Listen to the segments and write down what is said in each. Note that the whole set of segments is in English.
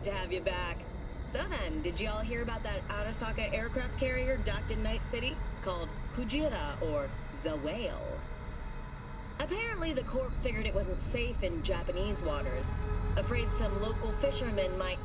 great to have you back. So then, did y'all hear about that Arasaka aircraft carrier docked in Night City? Called Kujira, or the Whale. Apparently the Corp figured it wasn't safe in Japanese waters. Afraid some local fishermen might...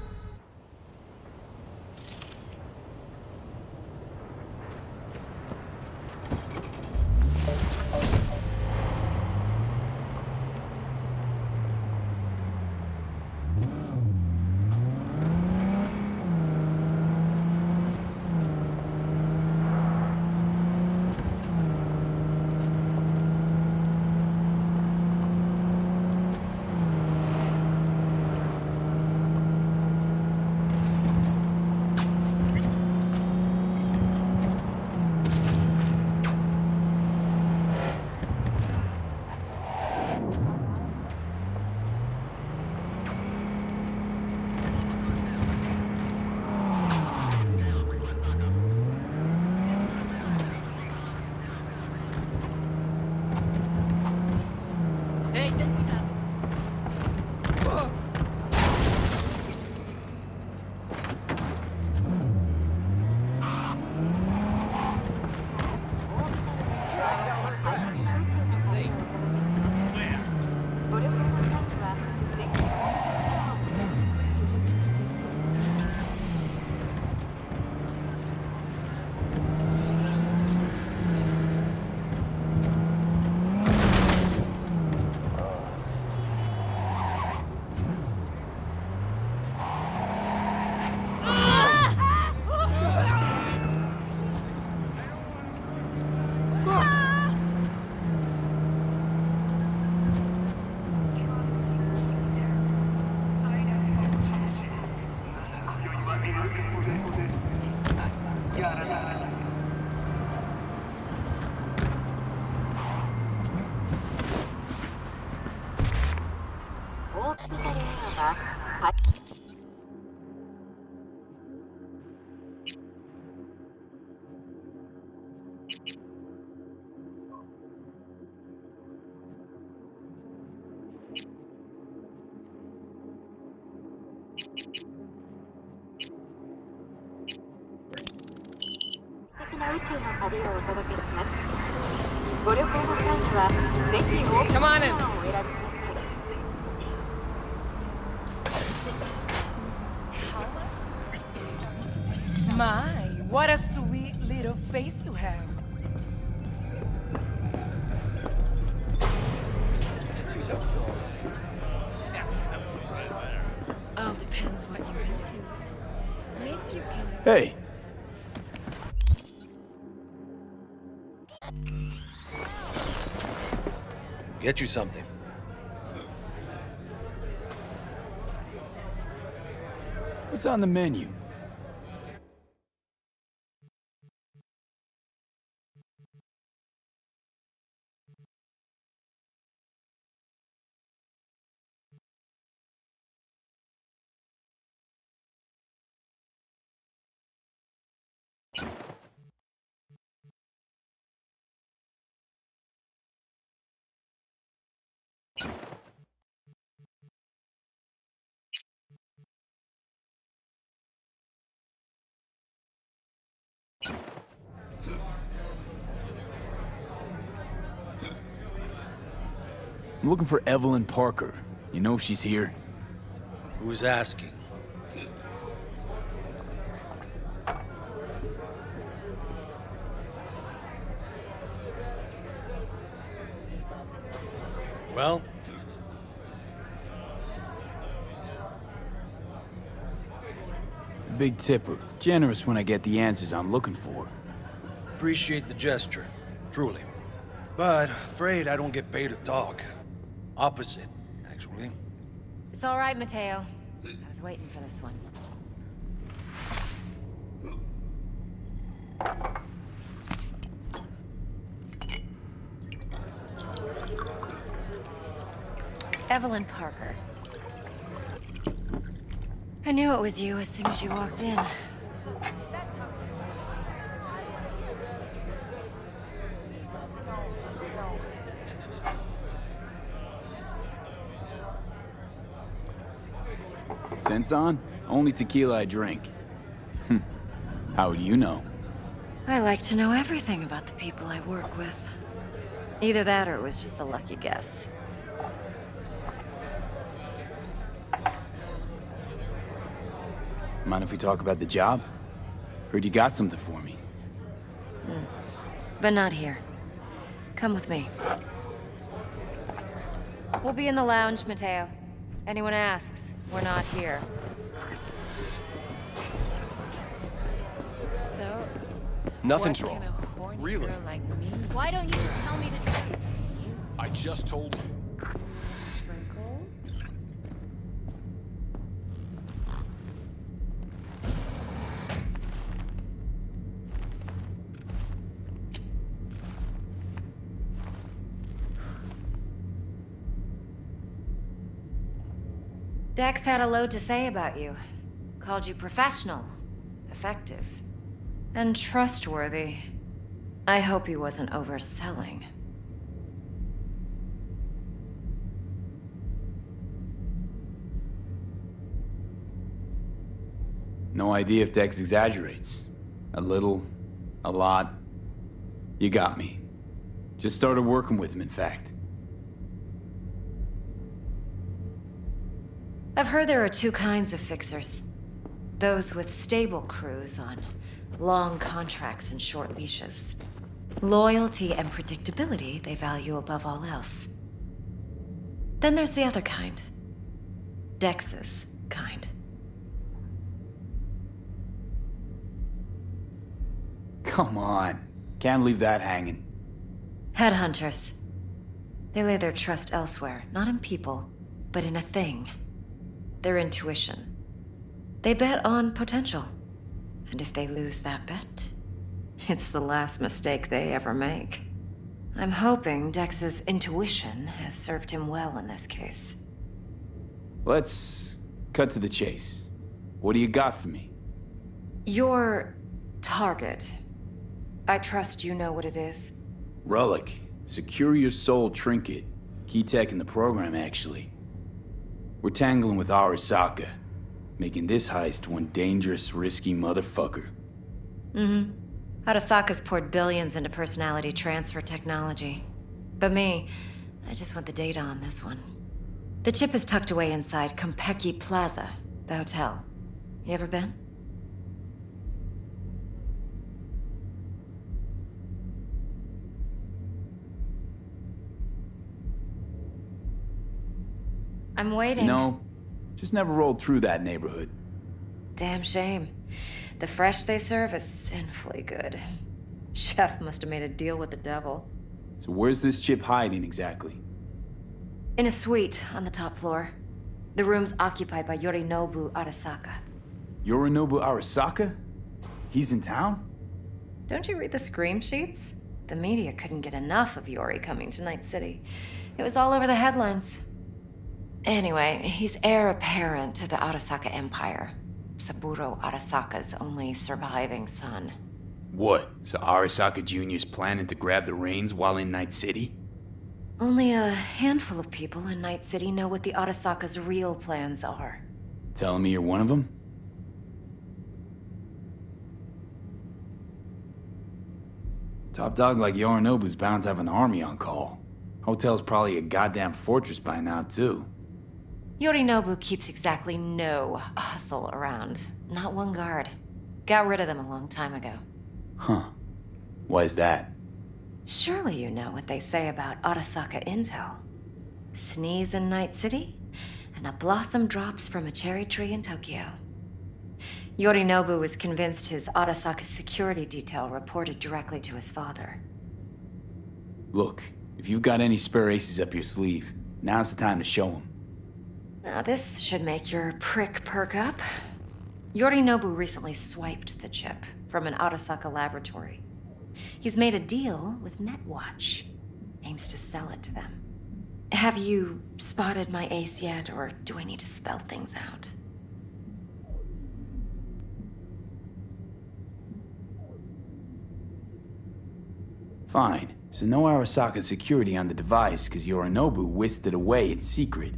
Come on in. My, what a sweet little face you have. All depends what you're into. Maybe you can... Hey. Get you something. What's on the menu? I'm looking for Evelyn Parker. You know if she's here? Who's asking? Well? Big tipper. Generous when I get the answers I'm looking for. Appreciate the gesture. Truly. But afraid I don't get paid to talk. Opposite, actually. It's all right, Mateo. I was waiting for this one. Evelyn Parker. I knew it was you as soon as you walked in. Sense on? Only tequila I drink. How would you know? I like to know everything about the people I work with. Either that or it was just a lucky guess. Mind if we talk about the job? Heard you got something for me. But not here. Come with me. We'll be in the lounge, Mateo. Anyone asks, we're not here. So, Nothing's what wrong. can a horny Really? girl like me Why don't you just tell me the truth? I just told you. sprinkle? Dex had a load to say about you. Called you professional, effective, and trustworthy. I hope he wasn't overselling. No idea if Dex exaggerates. A little, a lot. You got me. Just started working with him, in fact. I've heard there are two kinds of fixers. Those with stable crews on long contracts and short leashes. Loyalty and predictability they value above all else. Then there's the other kind. Dex's kind. Come on. Can't leave that hanging. Headhunters. They lay their trust elsewhere, not in people, but in a thing. Their intuition. They bet on potential. And if they lose that bet, it's the last mistake they ever make. I'm hoping Dex's intuition has served him well in this case. Let's cut to the chase. What do you got for me? Your target. I trust you know what it is. Relic. Secure your soul trinket. Key tech in the program, actually. We're tangling with Arasaka, making this heist one dangerous, risky motherfucker. Arasaka's poured billions into personality transfer technology. But me, I just want the data on this one. The chip is tucked away inside Konpeki Plaza, the hotel. You ever been? I'm waiting. No, just never rolled through that neighborhood. Damn shame. The fresh they serve is sinfully good. Chef must have made a deal with the devil. So where's this chip hiding exactly? In a suite on the top floor. The room's occupied by Yorinobu Arasaka. Yorinobu Arasaka? He's in town? Don't you read the scream sheets? The media couldn't get enough of Yori coming to Night City. It was all over the headlines. Anyway, he's heir apparent to the Arasaka Empire. Saburo Arasaka's only surviving son. What? So Arasaka Jr.'s planning to grab the reins while in Night City? Only a handful of people in Night City know what the Arasaka's real plans are. Telling me you're one of them? Top dog like Yorinobu's bound to have an army on call. Hotel's probably a goddamn fortress by now, too. Yorinobu keeps exactly no hustle around. Not one guard. Got rid of them a long time ago. Huh. Why is that? Surely you know what they say about Arasaka intel. Sneeze in Night City, and a blossom drops from a cherry tree in Tokyo. Yorinobu was convinced his Arasaka security detail reported directly to his father. Look, if you've got any spare aces up your sleeve, now's the time to show them. Now this should make your prick perk up. Yorinobu recently swiped the chip from an Arasaka laboratory. He's made a deal with Netwatch. Aims to sell it to them. Have you spotted my ace yet, or do I need to spell things out? Fine. So no Arasaka security on the device because Yorinobu whisked it away in secret.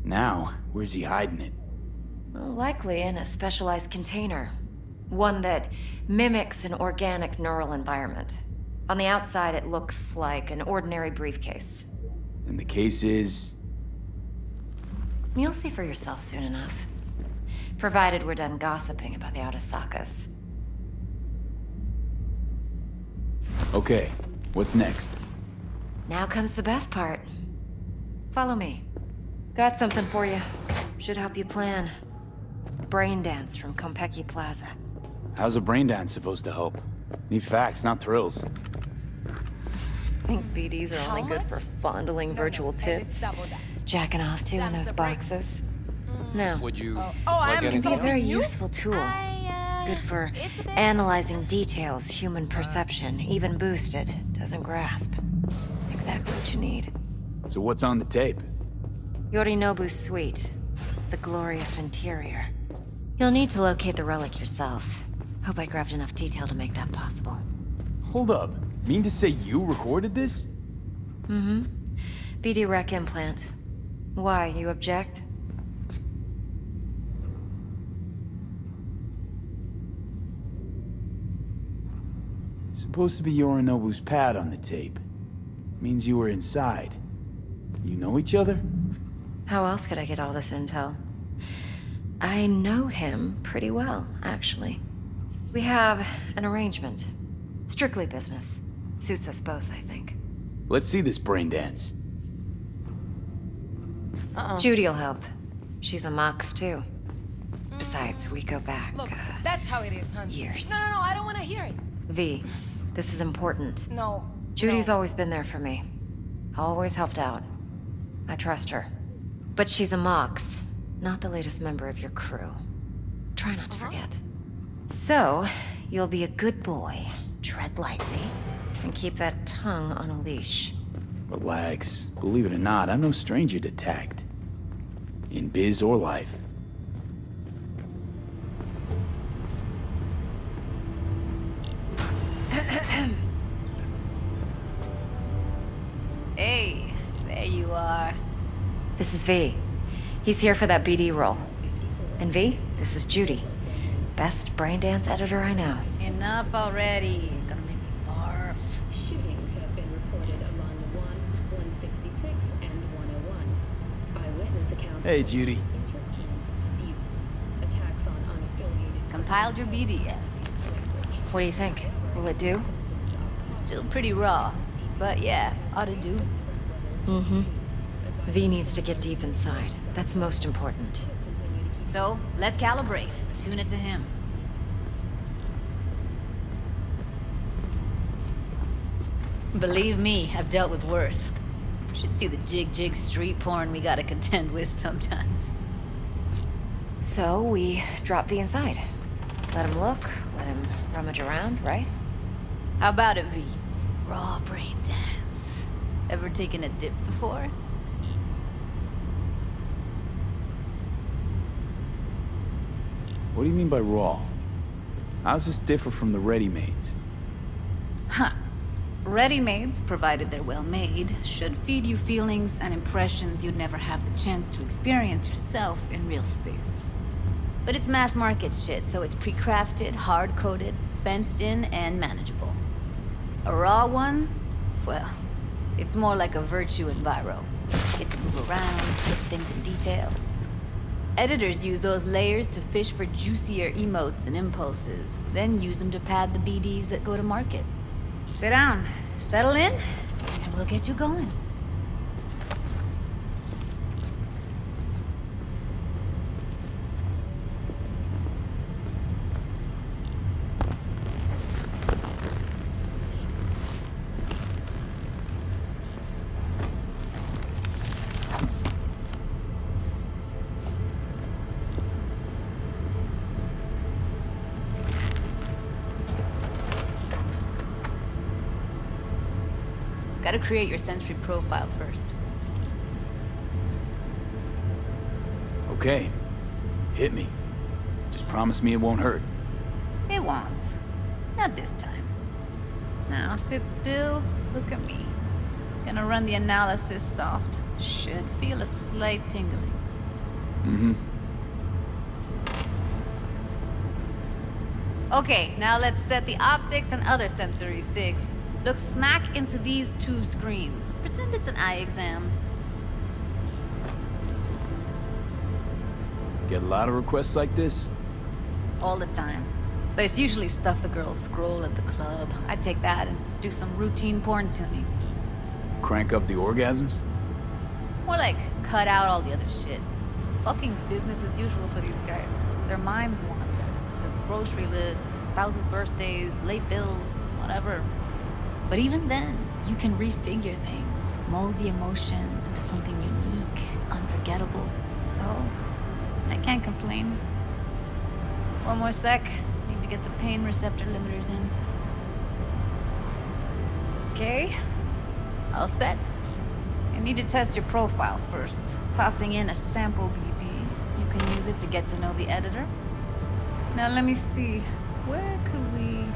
Now, where's he hiding it? Likely in a specialized container. One that mimics an organic neural environment. On the outside, it looks like an ordinary briefcase. And the case is... You'll see for yourself soon enough. Provided we're done gossiping about the Arasakas. Okay, what's next? Now comes the best part. Follow me. Got something for you. Should help you plan. Brain dance from Konpeki Plaza. How's a brain dance supposed to help? Need facts, not thrills. Think BDs are only good for fondling virtual tits? Jacking off too in those boxes? No. Would you I like am It can be a anything? very useful tool. Good for analyzing details human perception, even boosted, doesn't grasp. Exactly what you need. So what's on the tape? Yorinobu's suite. The glorious interior. You'll need to locate the relic yourself. Hope I grabbed enough detail to make that possible. Hold up. Mean to say you recorded this? Mm-hmm. BD rec implant. Why, you object? Supposed to be Yorinobu's pad on the tape. Means you were inside. You know each other? How else could I get all this intel? I know him pretty well, actually. We have an arrangement. Strictly business. Suits us both, I think. Let's see this brain dance. Judy'll help. She's a Mox, too. Besides, we go back, Look, that's how it is, hon. years. No, I don't want to hear it. V, this is important. No. Judy's no. always been there for me. Always helped out. I trust her. But she's a Mox, not the latest member of your crew. Try not to forget. So, you'll be a good boy, tread lightly, and keep that tongue on a leash. Relax. Believe it or not, I'm no stranger to tact. In biz or life. Hey, there you are. This is V. He's here for that BD role. And V, this is Judy. Best brain dance editor I know. Enough already. You're gonna make me barf. Shootings have been reported along 166, and 101. Eyewitness accounts. Hey, of Judy. interclan disputes, attacks on unaffiliated. Compiled your BDF. What do you think? Will it do? Still pretty raw, but yeah, ought to do. Mm-hmm. V needs to get deep inside. That's most important. So, let's calibrate. Tune it to him. Believe me, I've dealt with worse. Should see the jig street porn we gotta contend with sometimes. So, we drop V inside. Let him look, let him rummage around, right? How about it, V? Raw brain dance. Ever taken a dip before? What do you mean by raw? How's this differ from the ready-mades? Huh. Ready-mades, provided they're well made, should feed you feelings and impressions you'd never have the chance to experience yourself in real space. But it's mass market shit, so it's pre-crafted, hard-coded, fenced in, and manageable. A raw one? Well, it's more like a virtue enviro. Get to move around, put things in detail. Editors use those layers to fish for juicier emotes and impulses, then use them to pad the BDs that go to market. Sit down, settle in, and we'll get you going. Gotta create your sensory profile first. Okay. Hit me. Just promise me it won't hurt. It won't. Not this time. Now sit still, look at me. Gonna run the analysis soft. Should feel a slight tingling. Mm-hmm. Okay, now let's set the optics and other sensory sigs. Look smack into these two screens. Pretend it's an eye exam. Get a lot of requests like this? All the time. But it's usually stuff the girls scroll at the club. I take that and do some routine porn tuning. Crank up the orgasms? More like, cut out all the other shit. Fucking's business as usual for these guys. Their minds wander to grocery lists, spouses' birthdays, late bills, whatever. But even then, you can refigure things, mold the emotions into something unique, unforgettable. So, I can't complain. One more sec. Need to get the pain receptor limiters in. Okay. All set. You need to test your profile first. Tossing in a sample BD. You can use it to get to know the editor. Now let me see. Where could we...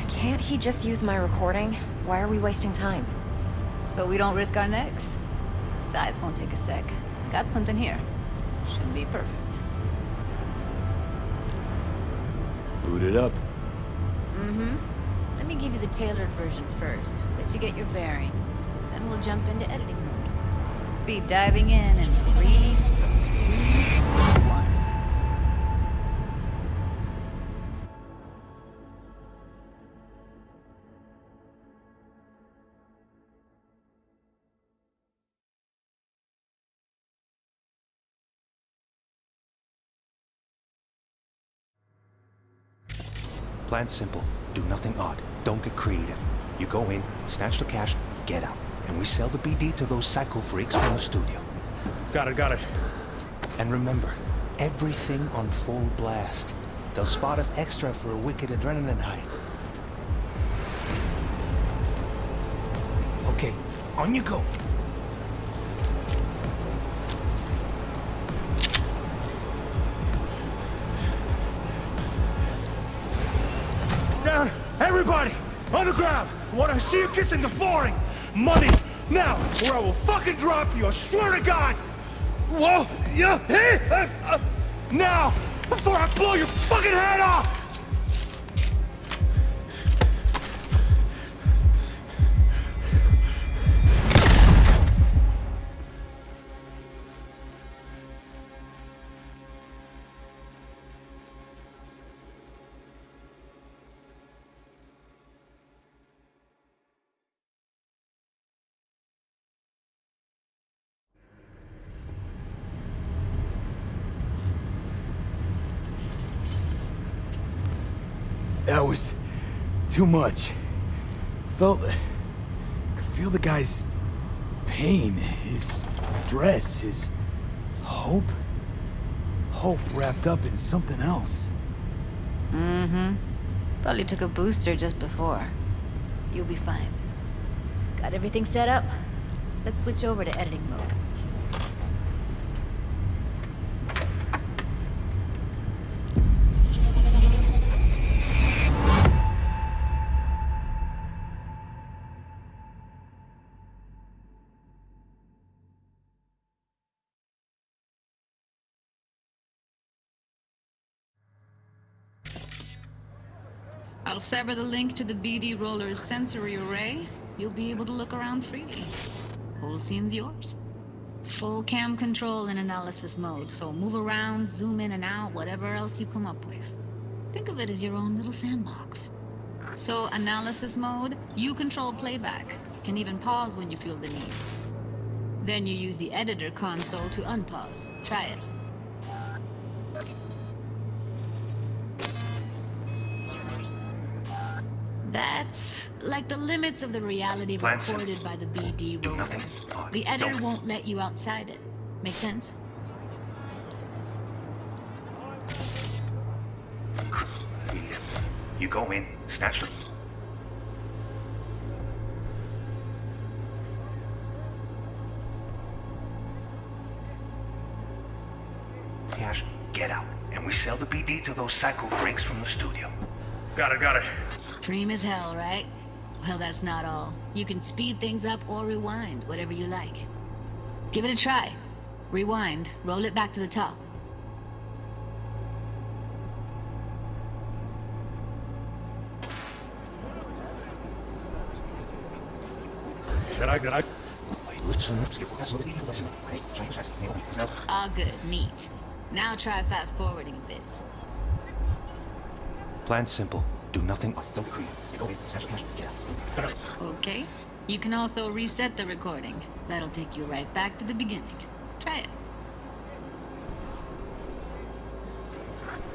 Can't he just use my recording? Why are we wasting time? So we don't risk our necks. Besides, won't take a sec. Got something here. Should be perfect. Boot it up. Mm-hmm. Let me give you the tailored version first. Let you get your bearings. Then we'll jump into editing mode. Be diving in 3, 2, 1. Plan simple. Do nothing odd. Don't get creative. You go in, snatch the cash, get out. And we sell the BD to those psycho freaks from the studio. Got it. And remember, everything on full blast. They'll spot us extra for a wicked adrenaline high. Okay, on you go. Down! Everybody! On the ground! I want to see you kissing the flooring! Money! Now! Or I will fucking drop you! I swear to God! Whoa! Yeah! Hey! Now! Before I blow your fucking head off! That was too much. Could feel the guy's pain, his stress, his hope. Hope wrapped up in something else. Mm-hmm. Probably took a booster just before. You'll be fine. Got everything set up? Let's switch over to editing mode. I'll sever the link to the BD Roller's sensory array. You'll be able to look around freely. Whole scene's yours. Full cam control in analysis mode, so move around, zoom in and out, whatever else you come up with. Think of it as your own little sandbox. So, analysis mode, you control playback. Can even pause when you feel the need. Then you use the editor console to unpause. Try it. That's like the limits of the reality recorded by the BD roller. The editor won't let you outside it. Make sense? You go in, snatch the cash, get out. And we sell the BD to those psycho freaks from the studio. Got it. Cream as hell, right? Well, that's not all. You can speed things up or rewind, whatever you like. Give it a try. Rewind, roll it back to the top. All good, neat. Now try fast forwarding a bit. Plan simple. Do nothing odd. Don't get creative. Go in, snatch the cash, get out. Okay. You can also reset the recording. That'll take you right back to the beginning. Try it.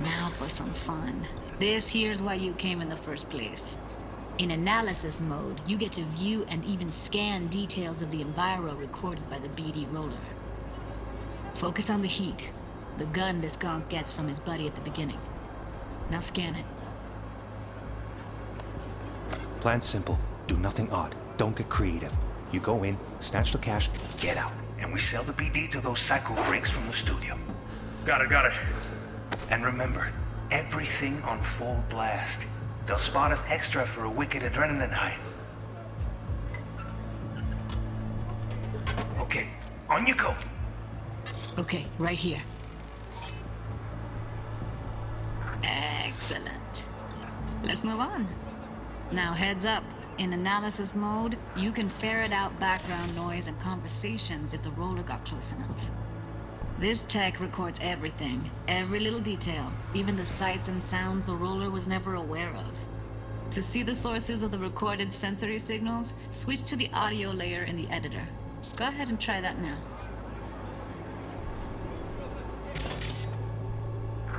Now for some fun. This here's why you came in the first place. In analysis mode, you get to view and even scan details of the enviro recorded by the BD roller. Focus on the heat, the gun this gonk gets from his buddy at the beginning. Now scan it. Plan simple. Do nothing odd. Don't get creative. You go in, snatch the cash, get out. And we sell the BD to those psycho freaks from the studio. Got it. And remember, everything on full blast. They'll spot us extra for a wicked adrenaline high. Okay, on you go. Okay, right here. Excellent. Let's move on. Now heads up. In analysis mode, you can ferret out background noise and conversations if the roller got close enough. This tech records everything, every little detail, even the sights and sounds the roller was never aware of. To see the sources of the recorded sensory signals, switch to the audio layer in the editor. Go ahead and try that now.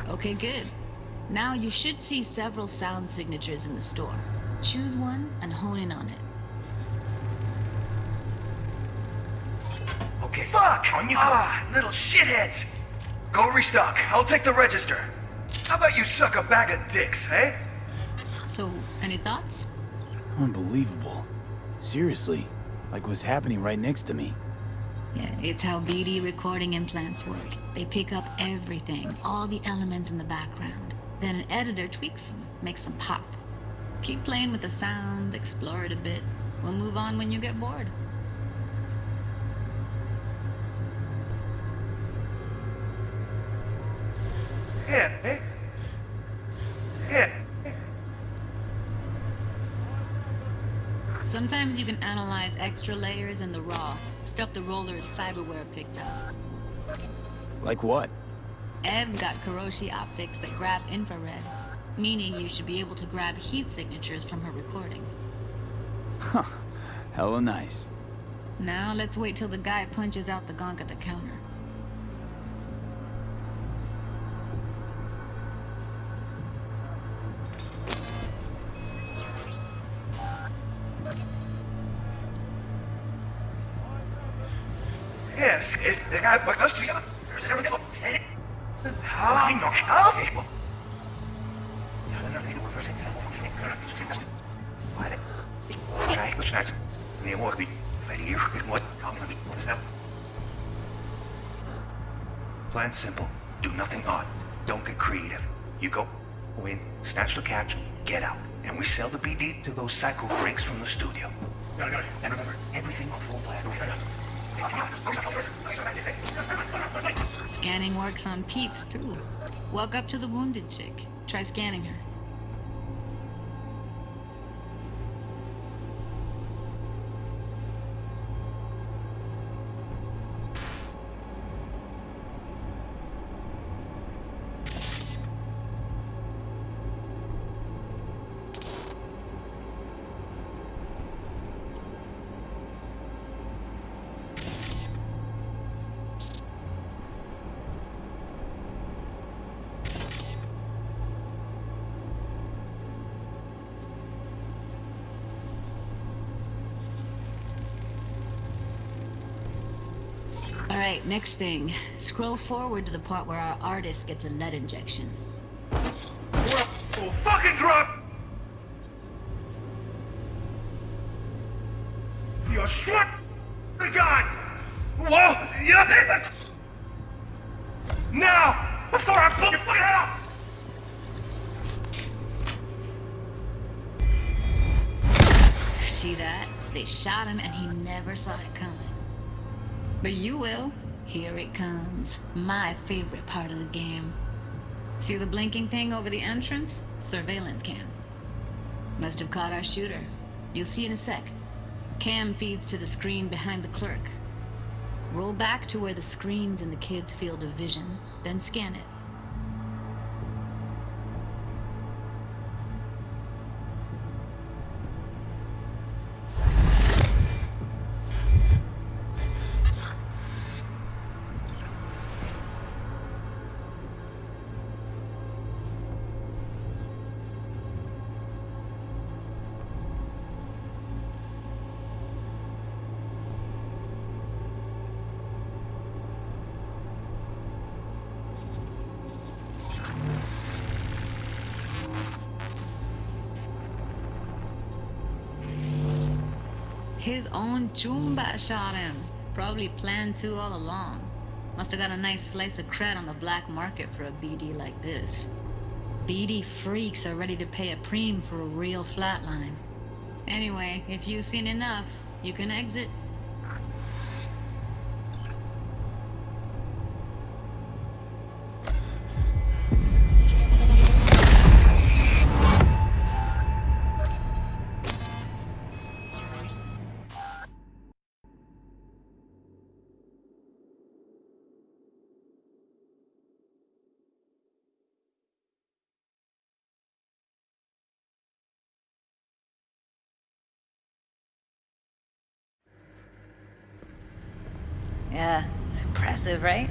Okay, good. Now you should see several sound signatures in the store. Choose one and hone in on it. Okay. Fuck! On you go. Little shitheads! Go restock. I'll take the register. How about you suck a bag of dicks, eh? So, any thoughts? Unbelievable. Seriously, like what's happening right next to me. Yeah, it's how BD recording implants work. They pick up everything, all the elements in the background. Then an editor tweaks them, makes them pop. Keep playing with the sound, explore it a bit. We'll move on when you get bored. Yeah. Sometimes you can analyze extra layers in the raw, stuff the roller's cyberware picked up. Like what? Ev's got Kuroshi optics that grab infrared, meaning you should be able to grab heat signatures from her recording. Huh. Hella nice. Now let's wait till the guy punches out the gonk at the counter. Yes, it's the guy, but let's see. There's everything. I know. Plan simple. Do nothing odd. Don't get creative. You go in, snatch the cash, get out. And we sell the BD to those psycho freaks from the studio. Got it. And remember, everything on full blast. Scanning works on peeps, too. Walk up to the wounded chick. Try scanning her. Alright, next thing. Scroll forward to the part where our artist gets a lead injection. Oh, fucking drop! You swear to God! Whoa! Yeah! Now! Before I blow your fucking head off! See that? They shot him and he never saw it coming. But you will. Here it comes. My favorite part of the game. See the blinking thing over the entrance? Surveillance cam. Must have caught our shooter. You'll see in a sec. cam feeds to the screen behind the clerk. Roll back to where the screen's in the kid's field of vision, then scan it. His own Chumba shot him. Probably planned to all along. Must have got a nice slice of cred on the black market for a BD like this. BD freaks are ready to pay a preem for a real flatline. Anyway, if you've seen enough, you can exit. Yeah, it's impressive, right?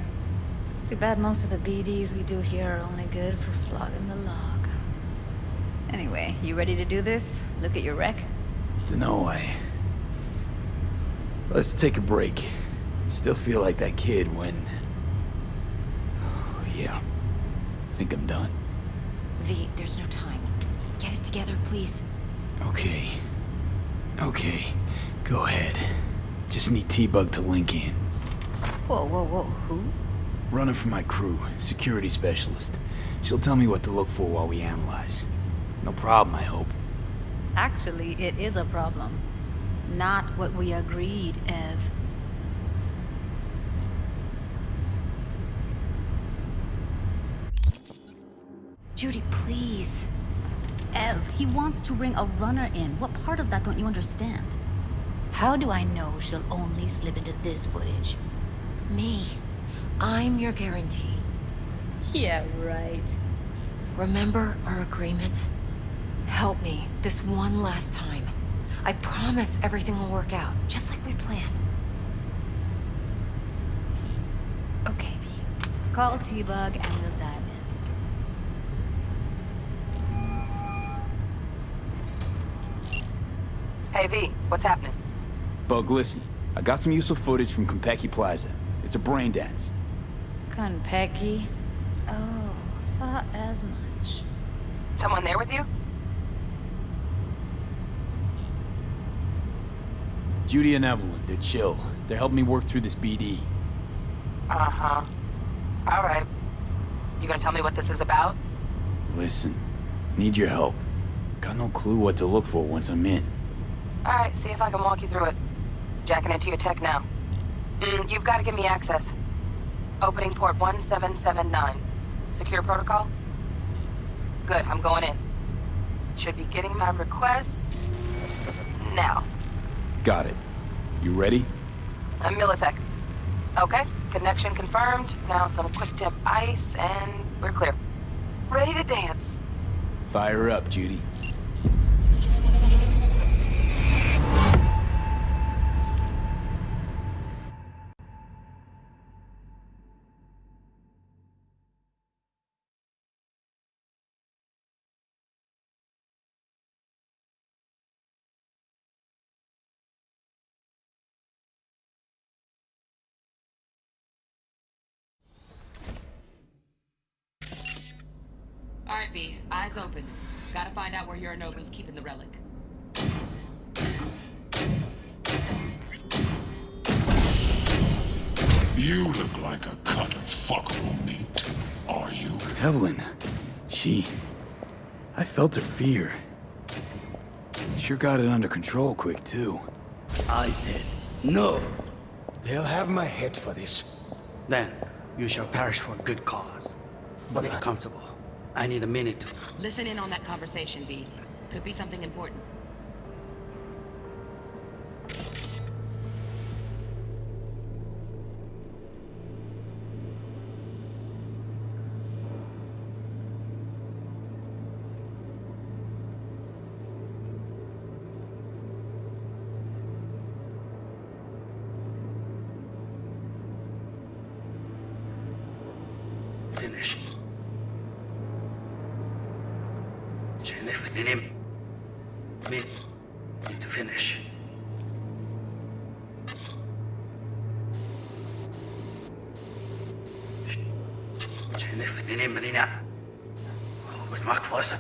It's too bad most of the BDs we do here are only good for flogging the log. Anyway, you ready to do this? Look at your rec? Dunno, Let's take a break. Still feel like that kid when... Oh, yeah. I think I'm done. V, there's no time. Get it together, please. Okay. Go ahead. Just need T-Bug to link in. Whoa, who? Runner for my crew, security specialist. She'll tell me what to look for while we analyze. No problem, I hope. Actually, it is a problem. Not what we agreed, Ev. Judy, please. Ev, he wants to bring a runner in. What part of that don't you understand? How do I know she'll only slip into this footage? Me. I'm your guarantee. Yeah, right. Remember our agreement? Help me this one last time. I promise everything will work out, just like we planned. Okay, V. Call T-Bug and we'll dive in. Hey, V, what's happening? Bug, listen. I got some useful footage from Konpeki Plaza. It's a brain dance. Konpeki? Oh, thought as much. Someone there with you? Judy and Evelyn, they're chill. They're helping me work through this BD. Uh-huh. All right. You gonna tell me what this is about? Listen, need your help. Got no clue what to look for once I'm in. All right, see if I can walk you through it. Jacking into your tech now. You've got to give me access. Opening port 1779. Secure protocol? Good, I'm going in. Should be getting my request... now. Got it. You ready? A millisec. Okay, connection confirmed. Now some quick tip ice, and we're clear. Ready to dance. Fire up, Judy. All right, V. Eyes open. Gotta find out where Yorinobu's keeping the relic. You look like a cut of fuckable meat. Are you? Evelyn, I felt her fear. Sure got it under control quick, too. I said no. They'll have my head for this. Then you shall perish for a good cause. But get comfortable. I need a minute to... Listen in on that conversation, V. Could be something important. Need to finish. With Mark Foster.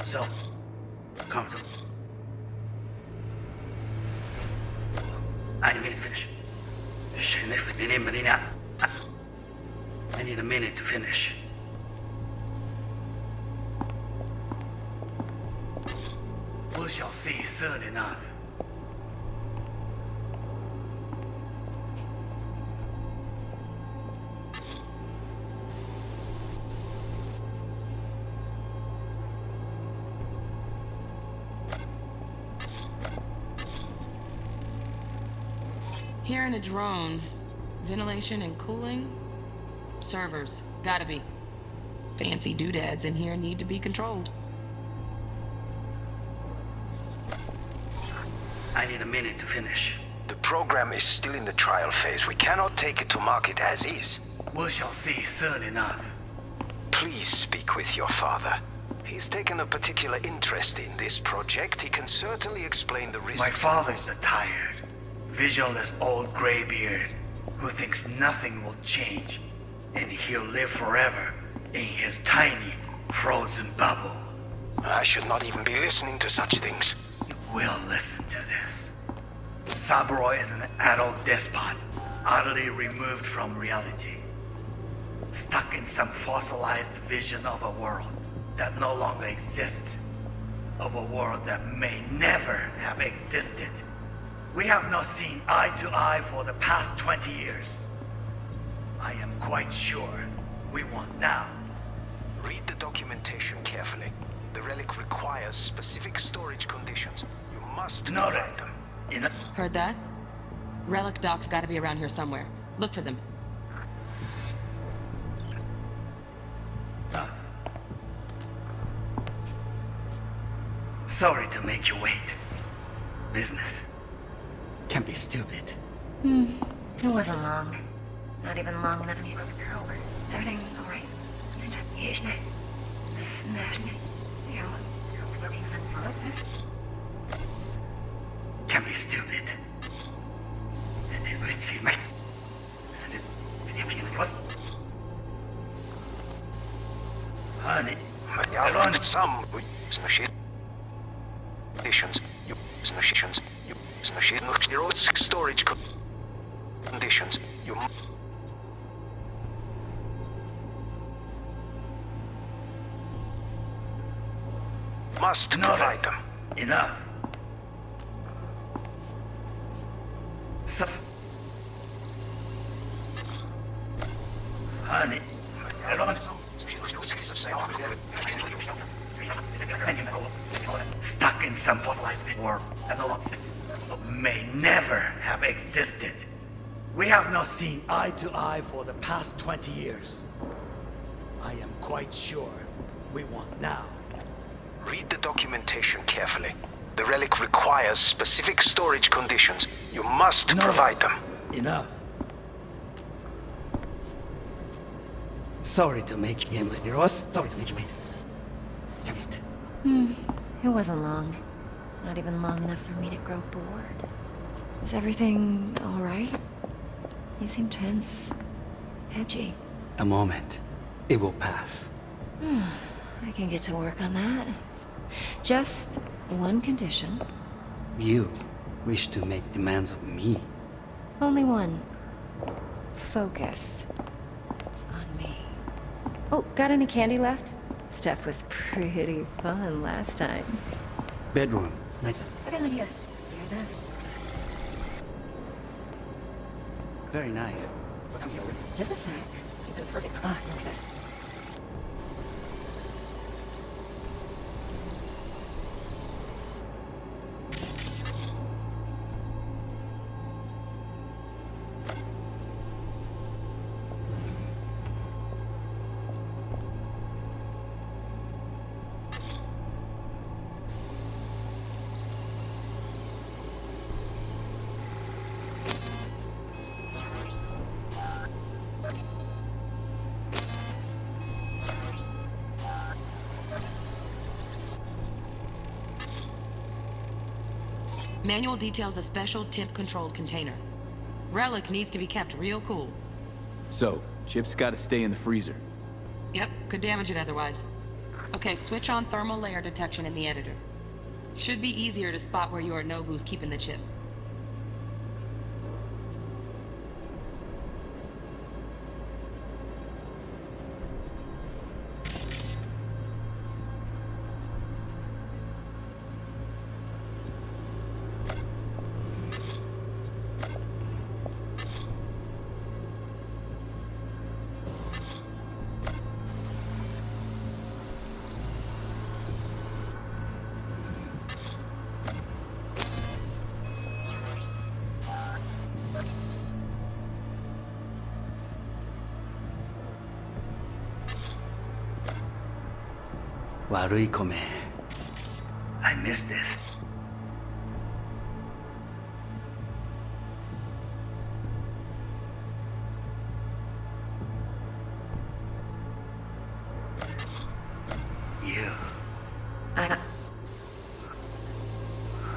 So comfortable. I need to finish. I need a minute to finish. We shall see soon enough. Hearing a drone. Ventilation and cooling? Servers. Gotta be. Fancy doodads in here need to be controlled. I need a minute to finish. The program is still in the trial phase. We cannot take it to market as is. We shall see soon enough. Please speak with your father. He's taken a particular interest in this project. He can certainly explain the risks. My father's a tired, visionless old graybeard who thinks nothing will change, and he'll live forever in his tiny, frozen bubble. I should not even be listening to such things. You will listen to this. Saburo is an adult despot, utterly removed from reality. Stuck in some fossilized vision of a world that no longer exists. Of a world that may never have existed. We have not seen eye to eye for the past 20 years. I am quite sure we want now. Read the documentation carefully. The relic requires specific storage conditions. You must provide them. Heard that? Relic docs gotta be around here somewhere. Look for them. Sorry to make you wait. Business can be stupid. It wasn't long. Not even long enough to get over. Is everything alright? Can be stupid. Honey, some conditions. Storage conditions. You must provide them. Enough. Honey, stuck in some fossilized world and may never have existed. We have not seen eye to eye for the past 20 years. I am quite sure we want now. Read the documentation carefully. The relic requires specific storage conditions. You must provide them. Enough. Sorry to make you with your Sorry to make you wait. Chemist. It wasn't long. Not even long enough for me to grow bored. Is everything alright? You seem tense. Edgy. A moment. It will pass. I can get to work on that. Just one condition. You wish to make demands of me. Only one. Focus on me. Oh, got any candy left? Stuff was pretty fun last time. Bedroom. Nice. I got an idea. Very nice. Just a sec. Perfect. Ah, look at this. Manual details a special temp-controlled container. Relic needs to be kept real cool. So, Chip's gotta stay in the freezer. Yep, could damage it otherwise. Okay, switch on thermal layer detection in the editor. Should be easier to spot where Yorinobu's keeping the chip. I missed this. You.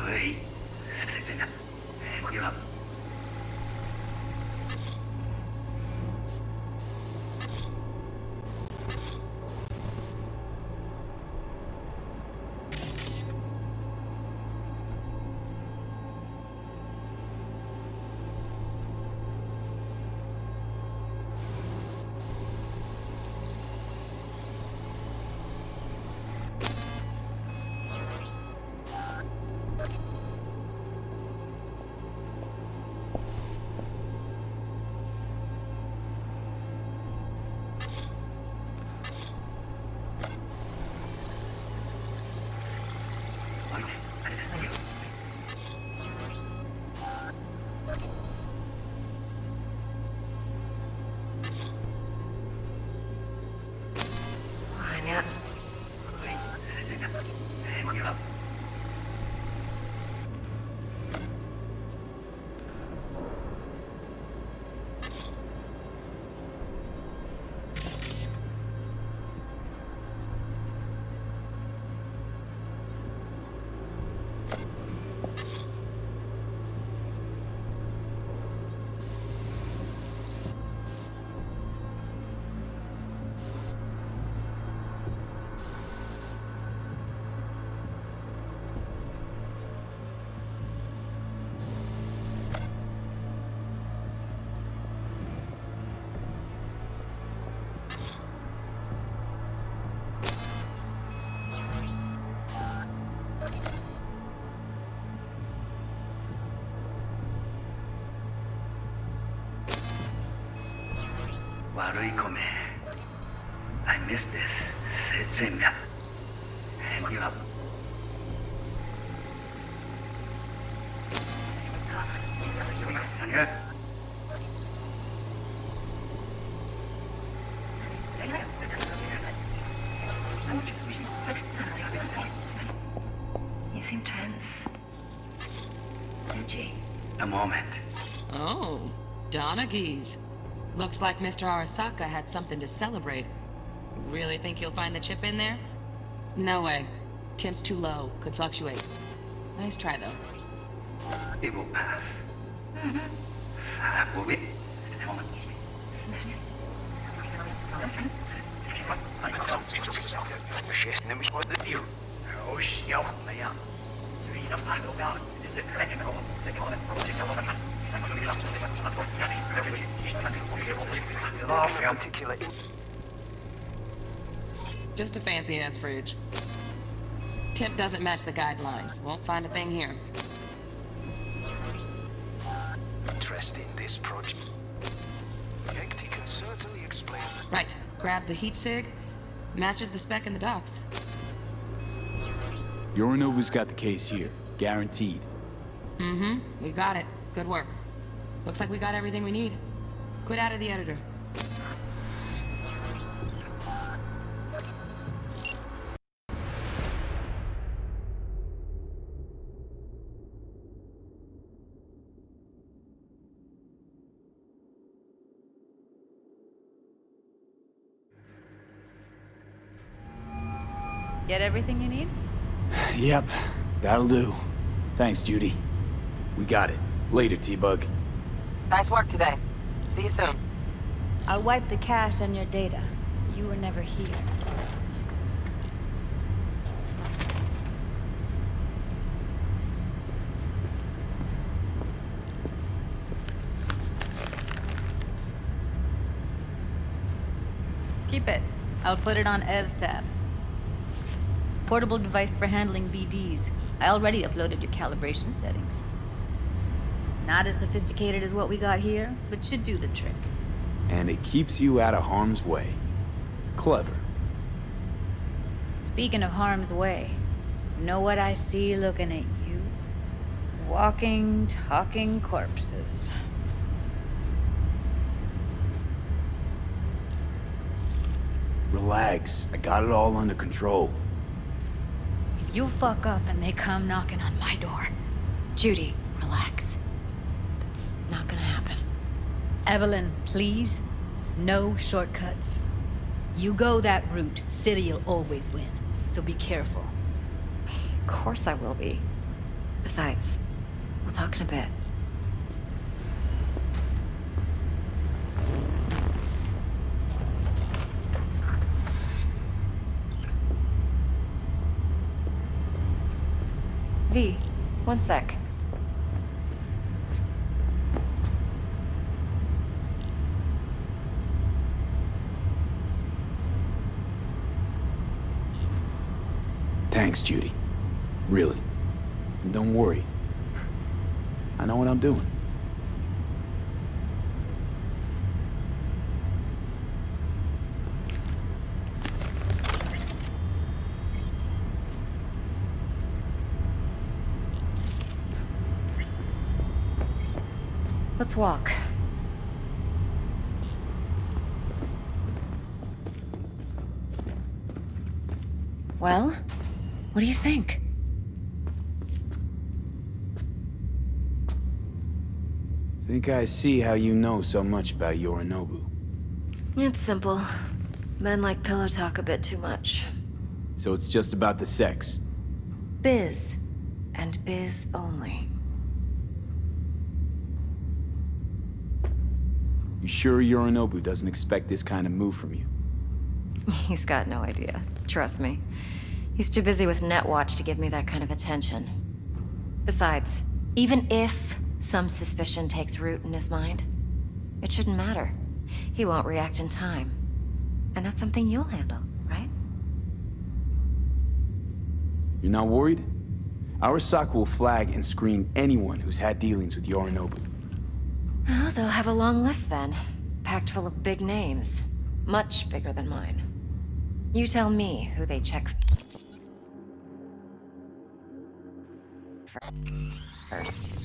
Wait. Give up. I missed this. Give up. You seem tense. Edgy. A moment. Oh, Donaghys. Looks like Mr. Arasaka had something to celebrate. Really think you'll find the chip in there? No way. Temp's too low. Could fluctuate. Nice try, though. It will pass. Will it? A moment. Just a fancy-ass fridge. Temp doesn't match the guidelines. Won't find a thing here. Interest in this project. Hectic can certainly explain. Right. Grab the heat sig. Matches the spec in the docs. Yorinobu's got the case here. Guaranteed. Mm-hmm. We got it. Good work. Looks like we got everything we need. Quit out of the editor. Get everything you need? Yep, that'll do. Thanks, Judy. We got it. Later, T-Bug. Nice work today. See you soon. I'll wipe the cache on your data. You were never here. Keep it. I'll put it on Ev's tab. Portable device for handling BDs. I already uploaded your calibration settings. Not as sophisticated as what we got here, but should do the trick. And it keeps you out of harm's way. Clever. Speaking of harm's way, know what I see looking at you? Walking, talking corpses. Relax. I got it all under control. If you fuck up and they come knocking on my door... Judy, relax. That's not gonna happen. Evelyn, please. No shortcuts. You go that route, City'll always win. So be careful. Of course I will be. Besides, we'll talk in a bit. V, one sec. Thanks, Judy. Really. Don't worry. I know what I'm doing. Let's walk. Well, what do you think? Think I see how you know so much about Yorinobu. It's simple. Men like pillow talk a bit too much. So it's just about the sex. Biz. And biz only. You sure Yorinobu doesn't expect this kind of move from you? He's got no idea. Trust me. He's too busy with Netwatch to give me that kind of attention. Besides, even if some suspicion takes root in his mind, it shouldn't matter. He won't react in time. And that's something you'll handle, right? You're not worried? Arasaka will flag and screen anyone who's had dealings with Yorinobu. Oh, they'll have a long list then. Packed full of big names. Much bigger than mine. You tell me who they check first.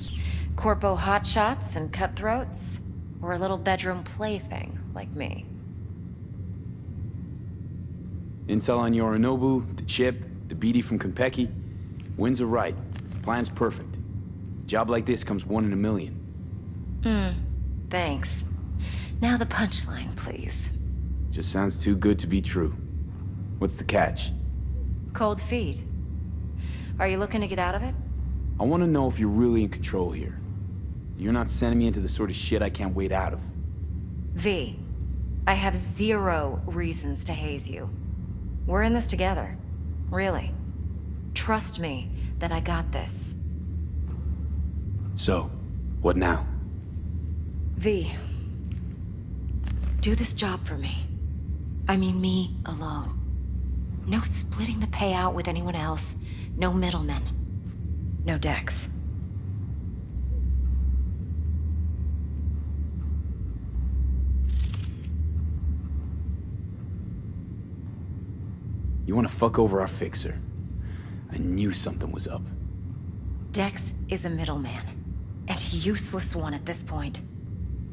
Corpo hotshots and cutthroats? Or a little bedroom plaything like me? Intel on Yorinobu, the chip, the BD from Konpeki. Winds are right. Plan's perfect. Job like this comes 1 in a million. Thanks. Now the punchline, please. Just sounds too good to be true. What's the catch? Cold feet. Are you looking to get out of it? I want to know if you're really in control here. You're not sending me into the sort of shit I can't wait out of. V, I have 0 reasons to haze you. We're in this together. Really. Trust me that I got this. So, what now? V, do this job for me. I mean me alone. No splitting the payout with anyone else. No middlemen. No Dex. You want to fuck over our fixer? I knew something was up. Dex is a middleman. And a useless one at this point.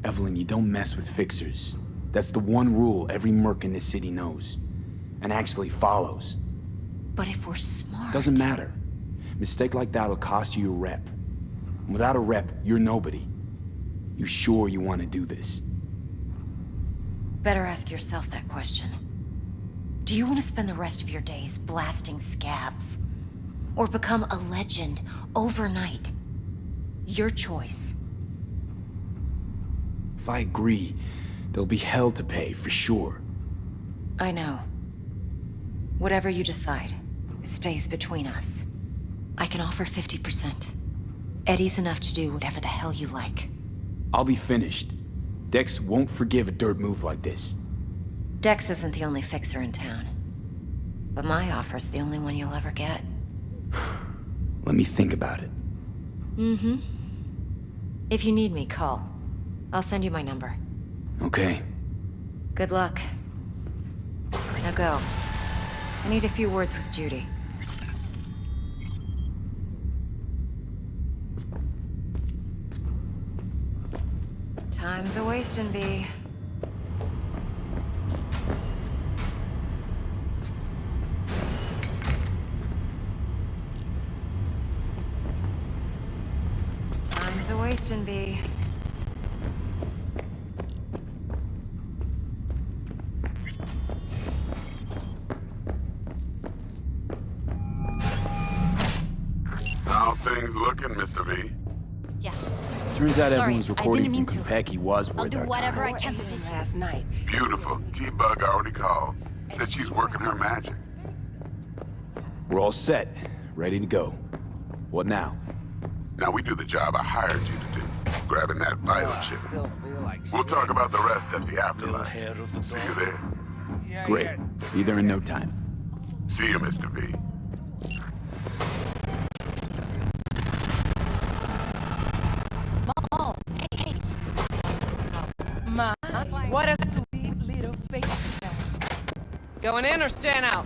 Evelyn, you don't mess with fixers. That's the one rule every merc in this city knows. And actually follows. But if we're smart... Doesn't matter. Mistake like that'll cost you your rep. And without a rep, you're nobody. You sure you want to do this? Better ask yourself that question. Do you want to spend the rest of your days blasting scavs? Or become a legend overnight? Your choice. If I agree, there'll be hell to pay, for sure. I know. Whatever you decide, it stays between us. I can offer 50%. Eddie's enough to do whatever the hell you like. I'll be finished. Dex won't forgive a dirt move like this. Dex isn't the only fixer in town. But my offer's the only one you'll ever get. Let me think about it. Mm-hmm. If you need me, call. I'll send you my number. Okay. Good luck. Now go. I need a few words with Judy. Time's a-wasting, B. Time's a-wasting, B. How things looking, Mr. V? Yeah. Turns out Sorry, everyone's recording I didn't from mean to. Konpeki was I'll worth do our whatever time. I can to fix it. Last night. Beautiful. T-Bug already called. Said she's working her magic. We're all set. Ready to go. What now? Now we do the job I hired you to do. Grabbing that biochip. We'll talk about the rest at the afterlife. See you there. Great. Be there in no time. See you, Mr. V. My, what a sweet little face. Going in or staying out?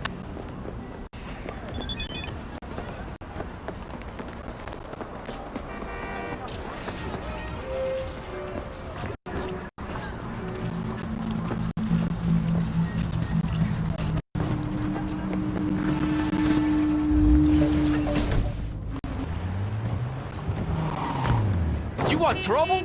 You want trouble?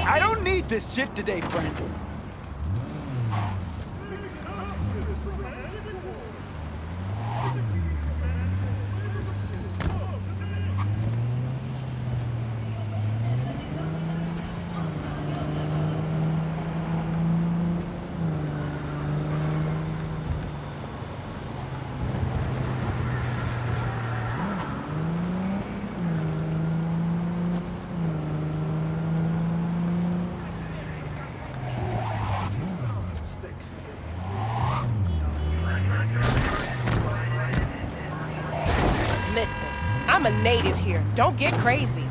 I don't need this shit today, friend. Listen, I'm a native here. Don't get crazy.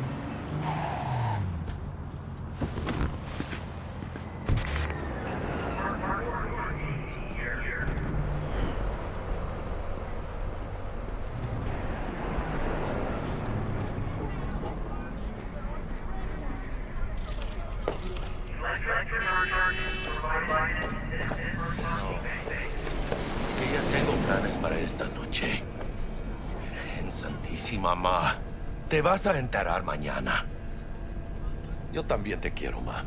Que ya tengo planes para esta noche. En Santísima Ma, te vas a enterar mañana. Yo también te quiero, Ma.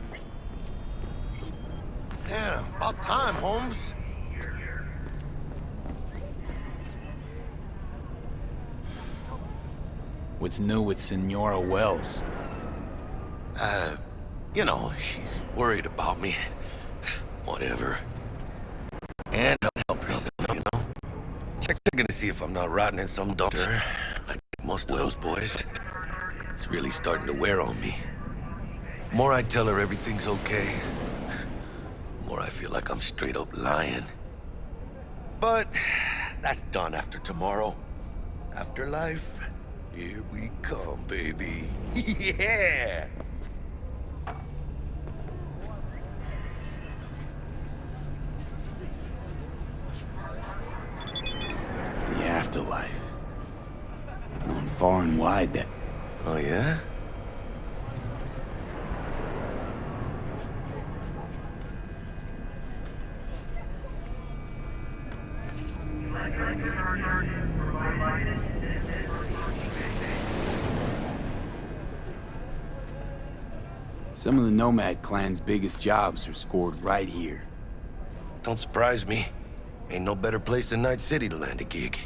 Yeah, about time, Holmes. What's new with Senora Wells? You know, she's worried about me. Whatever. And I'll help herself, you know? Checking to see if I'm not rotting in some dumpster, like most of those boys. It's really starting to wear on me. More I tell her everything's okay, more I feel like I'm straight up lying. But that's done after tomorrow. Afterlife, here we come, baby. Yeah! The afterlife. On far and wide that... Oh, yeah? Some of the Nomad clan's biggest jobs are scored right here. Don't surprise me. Ain't no better place than Night City to land a gig.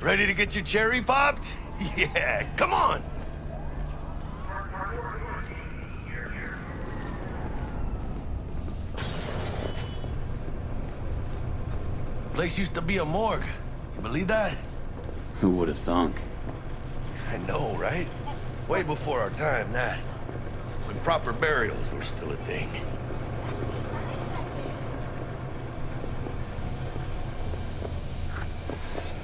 Ready to get your cherry popped? Yeah, come on! Place used to be a morgue. You believe that? Who would have thunk? I know, right? Way before our time, that. When proper burials were still a thing.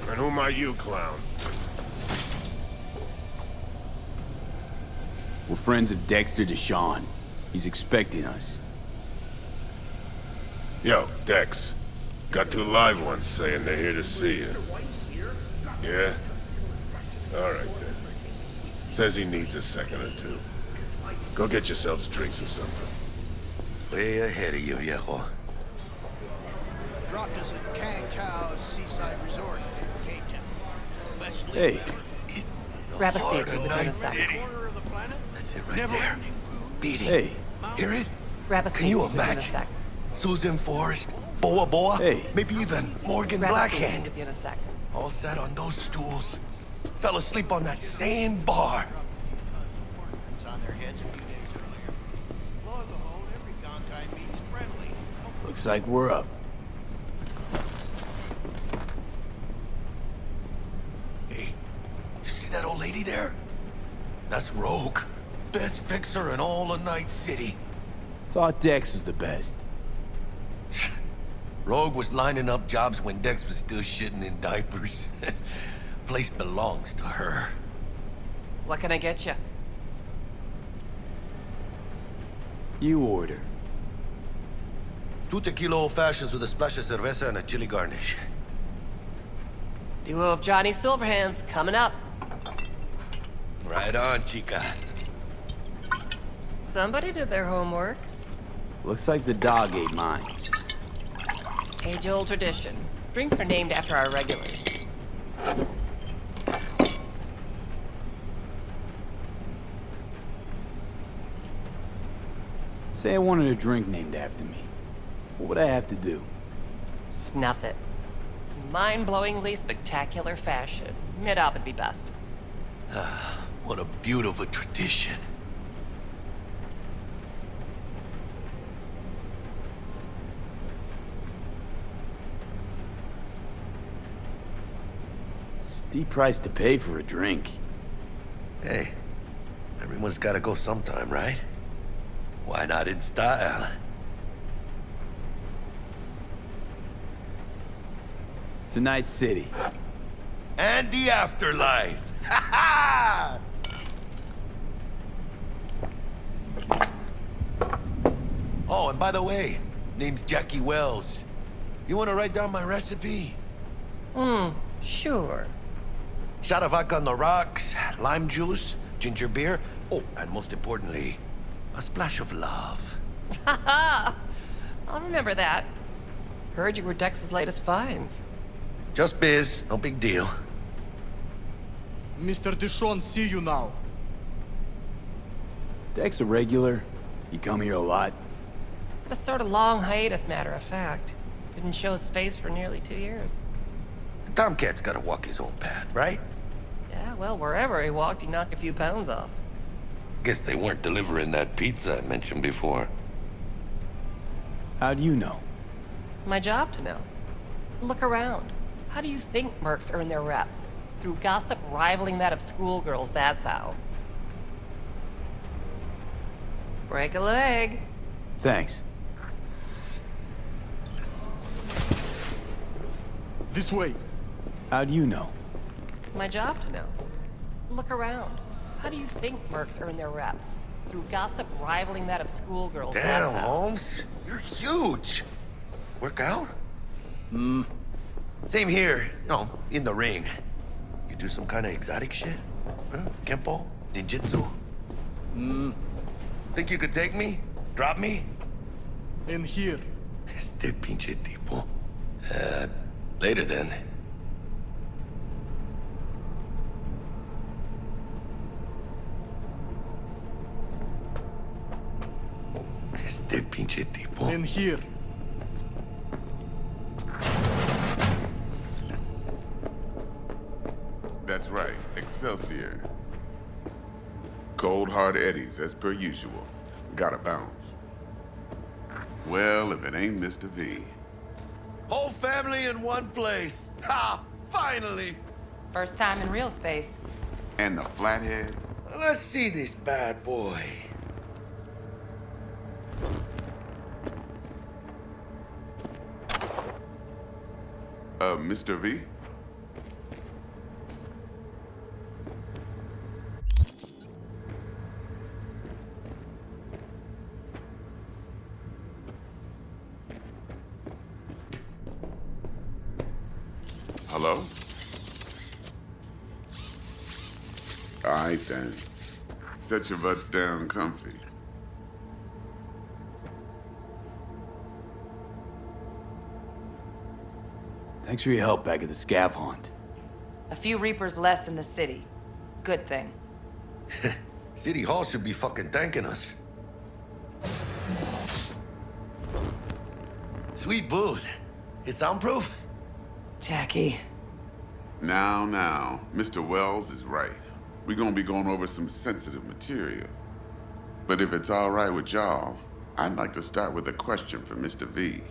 And who are you, clown? We're friends of Dexter Deshawn. He's expecting us. Yo, Dex. Got two live ones saying they're here to see you. Yeah? Alright then. Says he needs a second or two. Go get yourselves drinks or something. Way ahead of you, viejo. Dropped us at Kang Tao's seaside resort in Cape Town. Best Hey. Grab a seat. Florida, We'll be in a Night sec. City. That's it right there. Beating. Hey. Hear it? Grab a seat. Can you We'll be in a imagine? sec. Susan Forrest, Boa Boa, Hey. maybe even Morgan Grab a seat. We'll Blackhand. be in a sec. All sat on those stools. Fell asleep on that same bar. on their heads a few days earlier. Lo and behold, every Gonkai meets friendly. Looks like we're up. Hey, you see that old lady there? That's Rogue. Best fixer in all of Night City. Thought Dex was the best. Rogue was lining up jobs when Dex was still shitting in diapers. Place belongs to her. What can I get you? You order. 2 tequila old fashions with a splash of cerveza and a chili garnish. Duo of Johnny Silverhands coming up. Right on, chica. Somebody did their homework. Looks like the dog ate mine. Age-old tradition. Drinks are named after our regulars. Say I wanted a drink named after me. What would I have to do? Snuff it. Mind-blowingly spectacular fashion. Mid-op would be best. What a beautiful tradition. Steep price to pay for a drink. Hey, everyone's gotta go sometime, right? Why not in style? Tonight's City. And the afterlife. Ha ha! Oh, and by the way, name's Jackie Wells. You wanna write down my recipe? Sure. Shot of vodka on the rocks, lime juice, ginger beer. Oh, and most importantly, a splash of love. Haha! I'll remember that. Heard you were Dex's latest finds. Just biz, no big deal. Mr. Deshawn, see you now. Dex a regular? You come here a lot? Had a sort of long hiatus, matter of fact. Didn't show his face for nearly 2 years. The Tomcat's gotta walk his own path, right? Yeah, well, wherever he walked, he knocked a few pounds off. Guess they weren't delivering that pizza I mentioned before. How do you know? My job to know. Look around. How do you think mercs earn their reps? Through gossip rivaling that of schoolgirls, that's how. Break a leg. Thanks. This way. How do you know? My job to know. Look around. How do you think mercs earn their reps? Through gossip rivaling that of schoolgirls, Damn, that's how. Holmes. You're huge. Work out? Same here. No, in the ring. You do some kind of exotic shit? Huh? Kempo? Ninjutsu? Think you could take me? Drop me? In here. Este pinche tipo. Later then. Este pinche tipo. In here. That's right, Excelsior. Cold hard eddies, as per usual. Gotta bounce. Well, if it ain't Mr. V. Whole family in one place. Ha! Finally! First time in real space. And the flathead? Let's see this bad boy. Mr. V? Hello? All right, then. Set your butts down comfy. Thanks for your help back at the scav haunt. A few Reapers less in the city. Good thing. City Hall should be fucking thanking us. Sweet booth. It's soundproof? Jackie. Now, Mr. Wells is right. We're gonna be going over some sensitive material. But if it's all right with y'all, I'd like to start with a question for Mr. V.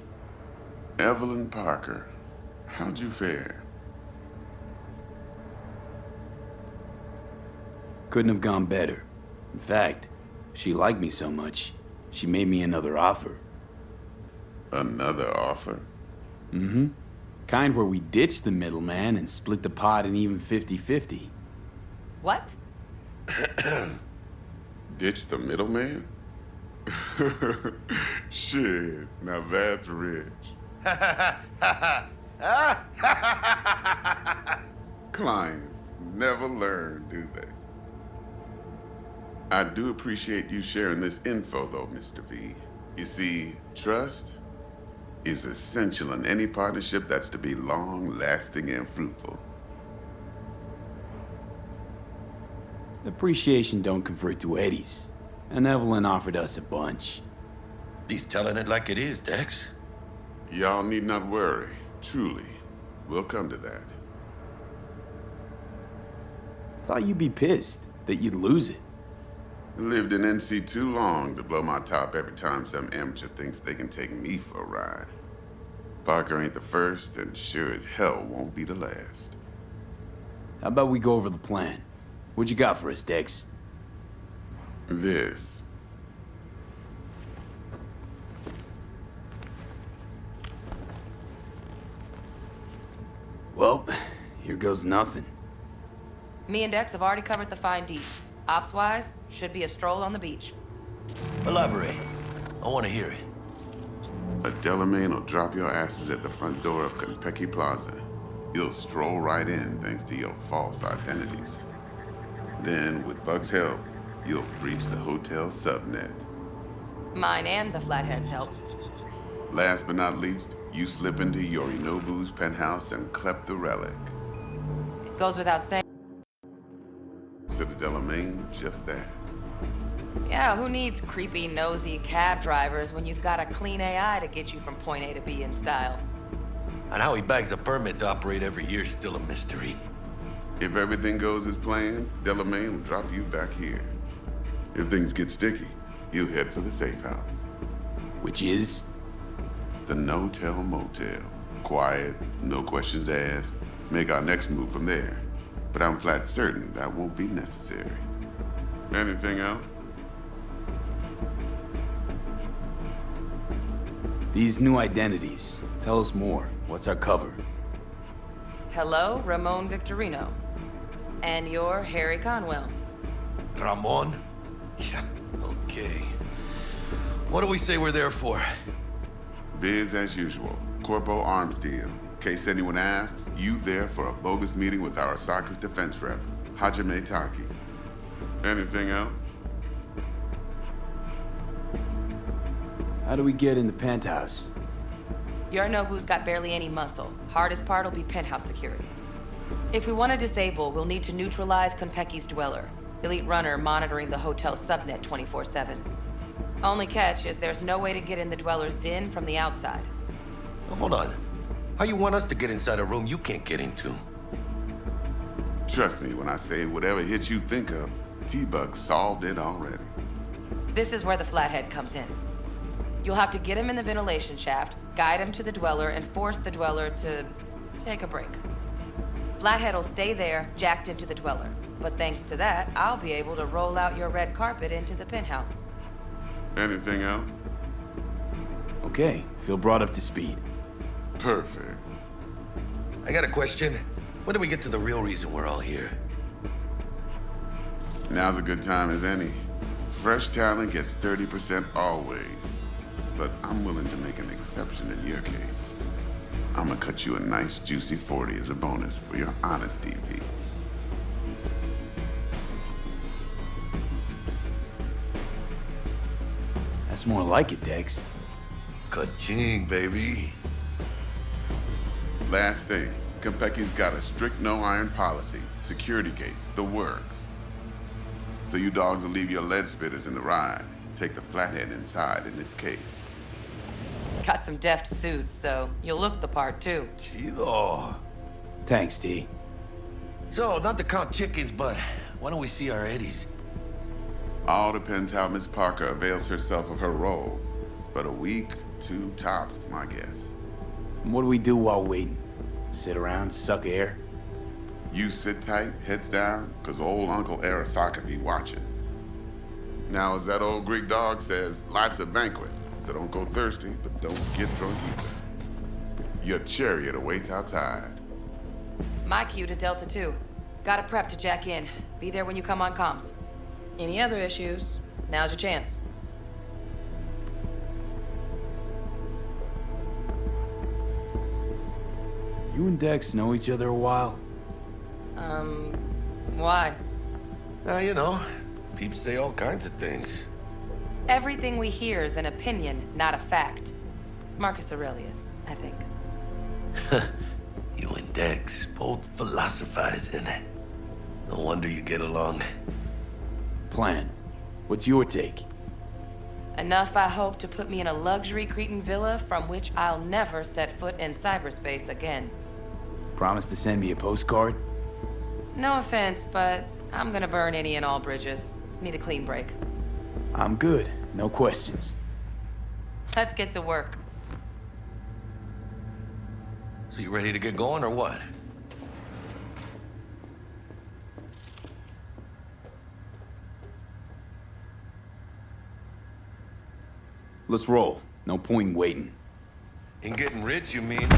Evelyn Parker, how'd you fare? Couldn't have gone better. In fact, she liked me so much, she made me another offer. Another offer? Mm-hmm. Kind where we ditch the middleman and split the pot in even 50-50. What? Ditch the middleman? Shit, now that's rich. Clients never learn, do they? I do appreciate you sharing this info, though, Mr. V. You see, trust is essential in any partnership that's to be long-lasting and fruitful. Appreciation don't convert to eddies, and Evelyn offered us a bunch. He's telling it like it is, Dex. Y'all need not worry. Truly, we'll come to that. Thought you'd be pissed that you'd lose it. Lived in NC too long to blow my top every time some amateur thinks they can take me for a ride. Parker ain't the first, and sure as hell won't be the last. How about we go over the plan? What you got for us, Dex? This. Well, here goes nothing. Me and Dex have already covered the fine details. Ops-wise, should be a stroll on the beach. Elaborate. I want to hear it. A Delamain will drop your asses at the front door of Konpeki Plaza. You'll stroll right in thanks to your false identities. Then, with Bug's help, you'll breach the hotel subnet. Mine and the Flathead's help. Last but not least, you slip into Yorinobu's penthouse and clep the relic. It goes without saying. So the Delamain, just that. Yeah, who needs creepy, nosy cab drivers when you've got a clean AI to get you from point A to B in style? And how he bags a permit to operate every year is still a mystery. If everything goes as planned, Delamain will drop you back here. If things get sticky, you head for the safe house. Which is? The no-tell motel. Quiet, no questions asked. Make our next move from there. But I'm flat certain that won't be necessary. Anything else? These new identities. Tell us more. What's our cover? Hello, Ramon Victorino. And you're Harry Conwell. Ramon? Yeah, okay. What do we say we're there for? Biz as usual. Corpo arms deal. case anyone asks, you there for a bogus meeting with Arasaka's defense rep, Hajime Taki. Anything else? How do we get in the penthouse? Yorinobu's got barely any muscle. Hardest part will be penthouse security. If we want to disable, we'll need to neutralize Konpeki's dweller. Elite runner monitoring the hotel's subnet 24/7. Only catch is there's no way to get in the dweller's den from the outside. Hold on. How you want us to get inside a room you can't get into? Trust me when I say whatever hit you think of, T-Bug solved it already. This is where the flathead comes in. You'll have to get him in the ventilation shaft, guide him to the dweller, and force the dweller to take a break. Flathead will stay there, jacked into the dweller. But thanks to that, I'll be able to roll out your red carpet into the penthouse. Anything else? Okay, feel brought up to speed. Perfect. I got a question. When do we get to the real reason we're all here? Now's a good time as any. Fresh talent gets 30% always. But I'm willing to make an exception in your case. I'm gonna cut you a nice juicy 40 as a bonus for your honesty, V. That's more like it, Dex. Ka-ching, baby. Last thing, Konpeki's got a strict no-iron policy. Security gates, the works. So you dogs will leave your lead spitters in the ride. Take the flathead inside in its case. Got some deft suits, so you'll look the part too. Chido. Thanks, T. So, not to count chickens, but why don't we see our Eddies? All depends how Miss Parker avails herself of her role. But a week, 2 tops is my guess. What do we do while waiting? Sit around, suck air? You sit tight, heads down, cause old Uncle Arasaka be watching. Now, as that old Greek dog says, life's a banquet, so don't go thirsty, but don't get drunk either. Your chariot awaits outside. My cue to Delta 2. Gotta prep to jack in. Be there when you come on comms. Any other issues, now's your chance. You and Dex know each other a while? Why? You know, peeps say all kinds of things. Everything we hear is an opinion, not a fact. Marcus Aurelius, I think. You and Dex both philosophizing. No wonder you get along. Plan. What's your take? Enough, I hope, to put me in a luxury Cretan villa from which I'll never set foot in cyberspace again. Promise to send me a postcard? No offense, but I'm gonna burn any and all bridges. Need a clean break. I'm good. No questions. Let's get to work. So you ready to get going or what? Let's roll. No point in waiting. In getting rich, you mean?